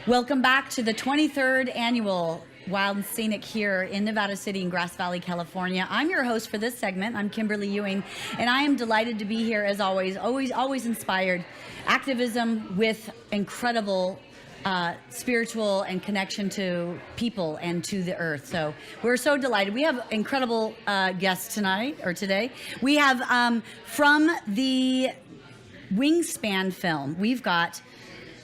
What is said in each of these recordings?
Welcome back to the 23rd annual Wild and Scenic here in Nevada City in Grass Valley, California. I'm your host for this segment. I'm Kimberly Ewing, and I am delighted to be here as always inspired. Activism with incredible spiritual and connection to people and to the earth. So we're so delighted. We have incredible guests today. We have from the Wingspan film, we've got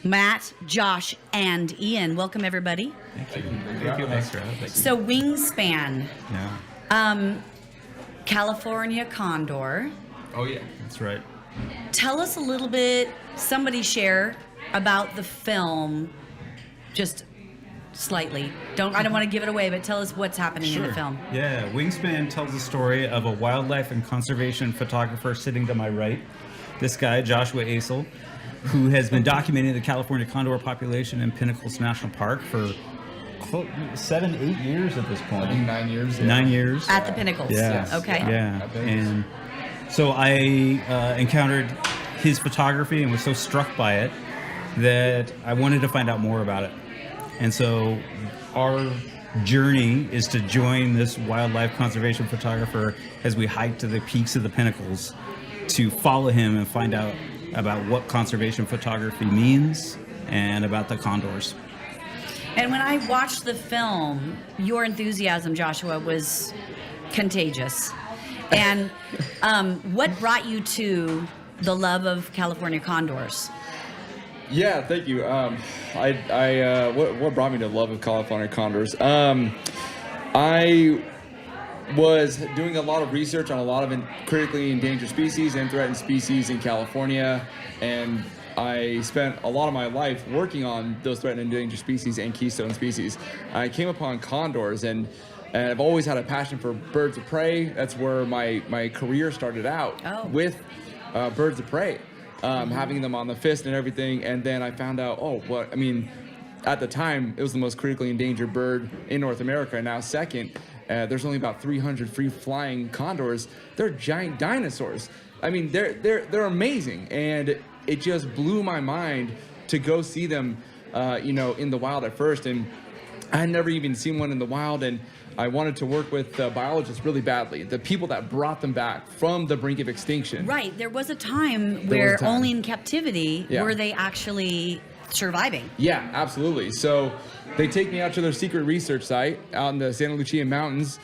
Matt, Josh, and Ian. Welcome, everybody. Thank you. Thanks for having us. So Wingspan. Yeah. California condor. Oh, yeah. That's right. Tell us a little bit, somebody share about the film, just slightly. I don't want to give it away, but tell us what's happening in the film. Yeah, Wingspan tells the story of a wildlife and conservation photographer sitting to my right. This guy, Joshua Asel, who has been documenting the California condor population in Pinnacles National Park for 7-8 years at this point. I think 9 years. Yeah. 9 years. At the Pinnacles. Yeah. Okay. Yeah. And so I encountered his photography and was so struck by it that I wanted to find out more about it. And so our journey is to join this wildlife conservation photographer as we hike to the peaks of the Pinnacles to follow him and find out about what conservation photography means and about the condors. And when I watched the film, your enthusiasm, Joshua, was contagious. And what brought you to the love of California condors? Yeah, thank you. What brought me to the love of California condors? I was doing a lot of research on a lot of critically endangered species and threatened species in California, and I spent a lot of my life working on those threatened and endangered species and keystone species. I came upon condors, and I've always had a passion for birds of prey. That's where my career started out, with birds of prey, having them on the fist and everything. And then I found out, at the time, it was the most critically endangered bird in North America, and now second. There's only about 300 free-flying condors. They're giant dinosaurs. I mean, they're amazing, and it just blew my mind to go see them, in the wild at first. And I had never even seen one in the wild, and I wanted to work with biologists really badly, the people that brought them back from the brink of extinction. Right. There was a time where only in captivity were they actually surviving. Yeah, absolutely. So they take me out to their secret research site out in the Santa Lucia Mountains.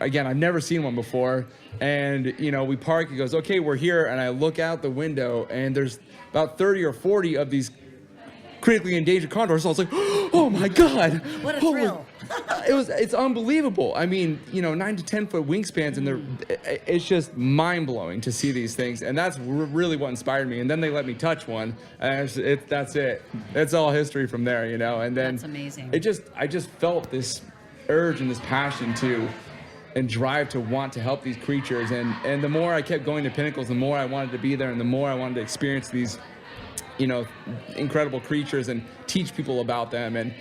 Again, I've never seen one before. And, we park. He goes, okay, we're here. And I look out the window, and there's about 30 or 40 of these critically endangered condors. So I was like, oh my God. What a thrill. It's unbelievable. I mean, 9 to 10 foot wingspans, and it's just mind blowing to see these things. And that's really what inspired me. And then they let me touch one, and that's it. It's all history from there, And then that's amazing. I just felt this urge and this passion and drive to want to help these creatures. And the more I kept going to Pinnacles, the more I wanted to be there, and the more I wanted to experience these incredible creatures and teach people about them. And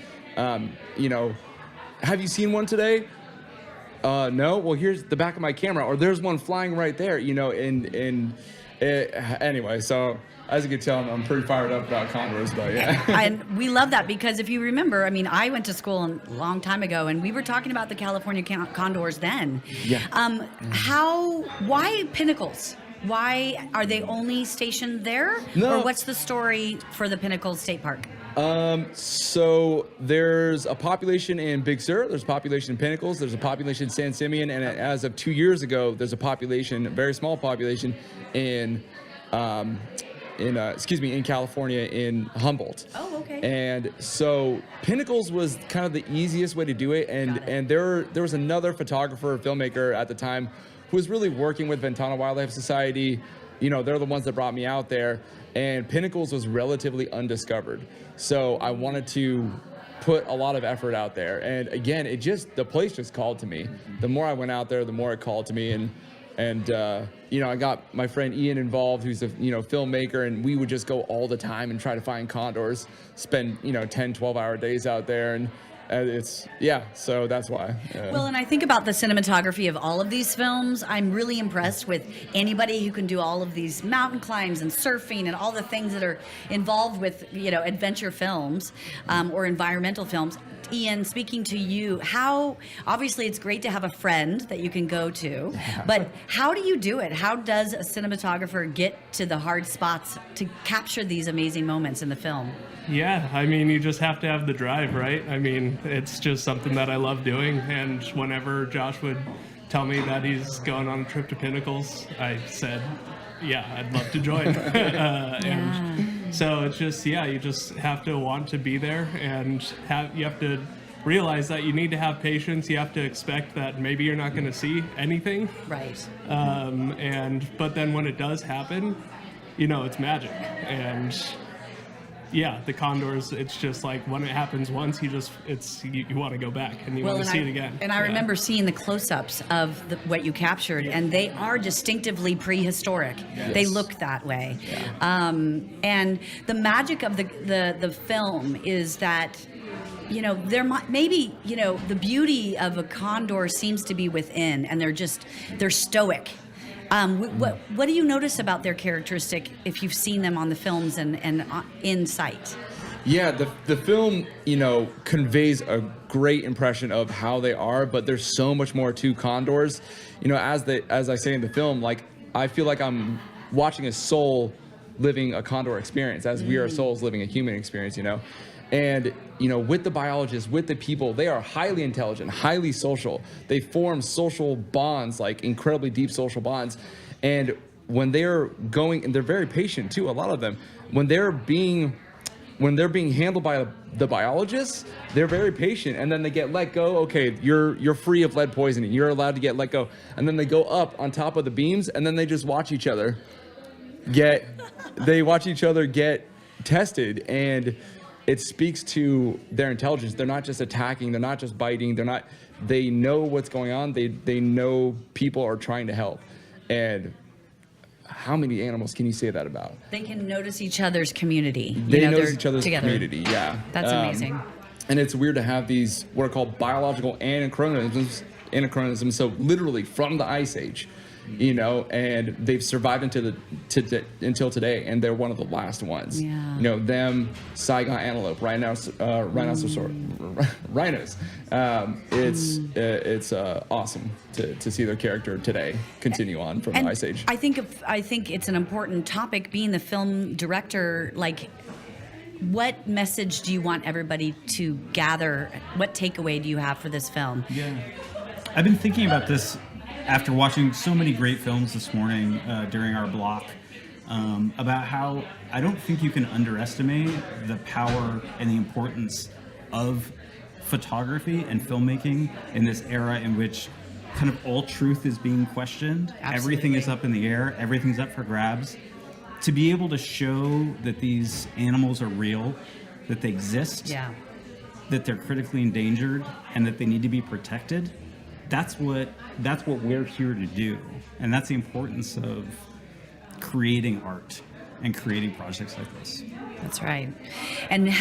have you seen one today? No. Well, here's the back of my camera, or there's one flying right there. Anyway, so as you can tell, I'm pretty fired up about condors, but yeah. And we love that because if you remember, I went to school a long time ago, and we were talking about the California condors then. Yeah. Why Pinnacles? Why are they only stationed there? No. Or what's the story for the Pinnacles State Park? So there's a population in Big Sur, there's a population in Pinnacles, there's a population in San Simeon, and as of 2 years ago, there's a very small population in California, in Humboldt. Oh, okay. And so Pinnacles was kind of the easiest way to do it, and there was another photographer, filmmaker at the time who was really working with Ventana Wildlife Society. They're the ones that brought me out there, and Pinnacles was relatively undiscovered. So I wanted to put a lot of effort out there. And again, the place just called to me. The more I went out there, the more it called to me. And I got my friend Ian involved, who's a filmmaker, and we would just go all the time and try to find condors, spend 10, 12-hour days out there. So that's why. Well, and I think about the cinematography of all of these films. I'm really impressed with anybody who can do all of these mountain climbs and surfing and all the things that are involved with, adventure films or environmental films. Ian, speaking to you, how obviously it's great to have a friend that you can go to, but how do you do it? How does a cinematographer get to the hard spots to capture these amazing moments in the film? Yeah, I mean, you just have to have the drive, right? I mean, it's just something that I love doing, and whenever Josh would tell me that he's going on a trip to Pinnacles, I said, yeah, I'd love to join. And so it's just, you just have to want to be there, and you have to realize that you need to have patience. You have to expect that maybe you're not going to see anything. Right. But then when it does happen, it's magic. And the condors, it's just like when it happens once, you want to go back and you want to see it again. And I remember seeing the close-ups of what you captured, and they are distinctively prehistoric. Yes. They look that way. Yeah. And the magic of the film is that, there might maybe, the beauty of a condor seems to be within, and they're stoic. What do you notice about their characteristic if you've seen them on the films and in sight? Yeah, the film, conveys a great impression of how they are, but there's so much more to condors. As I say in the film, like, I feel like I'm watching a soul living a condor experience, as we are souls living a human experience, And, with the biologists, with the people, they are highly intelligent, highly social. They form social bonds, like incredibly deep social bonds. And when they're going, and they're very patient too, a lot of them, when they're being handled by the biologists, they're very patient, and then they get let go. Okay, you're free of lead poisoning. You're allowed to get let go. And then they go up on top of the beams, and then they just watch each other get tested, and it speaks to their intelligence. They're not just attacking. They're not just biting. They know what's going on. They know people are trying to help. And how many animals can you say that about? They can notice each other's community. They notice each other's together. community, yeah. That's amazing. And it's weird to have these, what are called biological anachronisms, so literally from the Ice Age. And they've survived until today, and they're one of the last ones. Yeah. Them, Saigon antelope, rhinos. It's awesome to see their character today continue on from the Ice Age. I think it's an important topic. Being the film director, like, what message do you want everybody to gather? What takeaway do you have for this film? Yeah, I've been thinking about this after watching so many great films this morning during our block, about how I don't think you can underestimate the power and the importance of photography and filmmaking in this era in which kind of all truth is being questioned. Absolutely. Everything is up in the air. Everything's up for grabs. To be able to show that these animals are real, that they exist, that they're critically endangered, and that they need to be protected, that's what we're here to do. And that's the importance of creating art and creating projects like this. That's right. And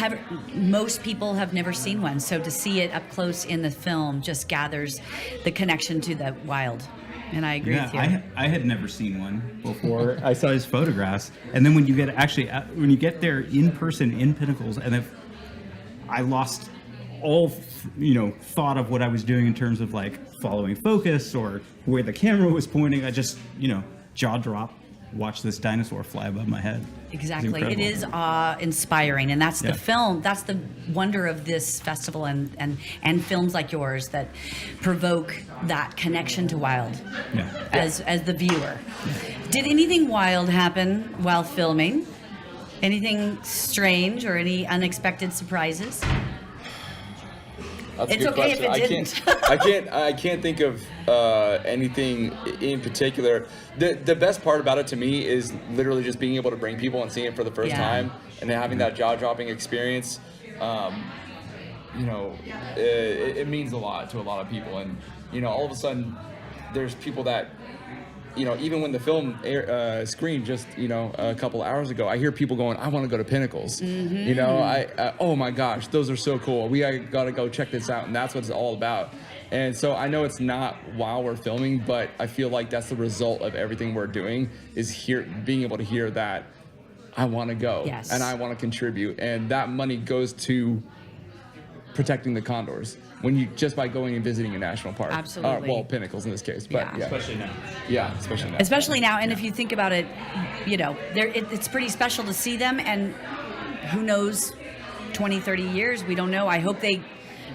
most people have never seen one, so to see it up close in the film just gathers the connection to the wild. And I agree with you. I had never seen one before I saw his photographs. And then when you get there in person in Pinnacles, and I lost all thought of what I was doing in terms of like following focus or where the camera was pointing. I just jaw drop, watch this dinosaur fly above my head. Exactly. It is inspiring, and that's the film. That's the wonder of this festival and films like yours that provoke that connection to wild as the viewer. Did anything wild happen while filming? Anything strange or any unexpected surprises? That's it's okay question. If it didn't. I can't think of anything in particular. The best part about it to me is literally just being able to bring people and seeing it for the first time and having that jaw-dropping experience. It means a lot to a lot of people, and all of a sudden there's people that even when the film screened just, a couple hours ago, I hear people going, I want to go to Pinnacles. Oh my gosh, those are so cool. We got to go check this out. And that's what it's all about. And so I know it's not while we're filming, but I feel like that's the result of everything we're doing is being able to hear that I want to go and I want to contribute. And that money goes to protecting the condors just by going and visiting a national park. Absolutely. Pinnacles in this case. But Especially now. Yeah, especially now. Especially now, and if you think about it, it's pretty special to see them, and who knows, 20, 30 years, we don't know. I hope they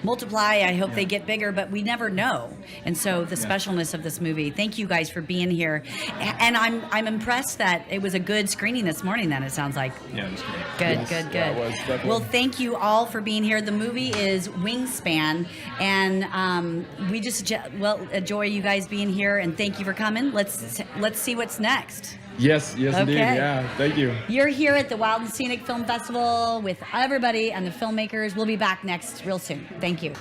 multiply. I hope they get bigger, but we never know. And so the specialness of this movie. Thank you guys for being here, and I'm impressed that it was a good screening this morning. Then it sounds like. Yeah, it was great. Good. Yeah, it was definitely. Well, thank you all for being here. The movie is Wingspan, and we just enjoy you guys being here, and thank you for coming. Let's see what's next. Yes, indeed. Yeah, thank you. You're here at the Wild and Scenic Film Festival with everybody and the filmmakers. We'll be back next real soon. Thank you.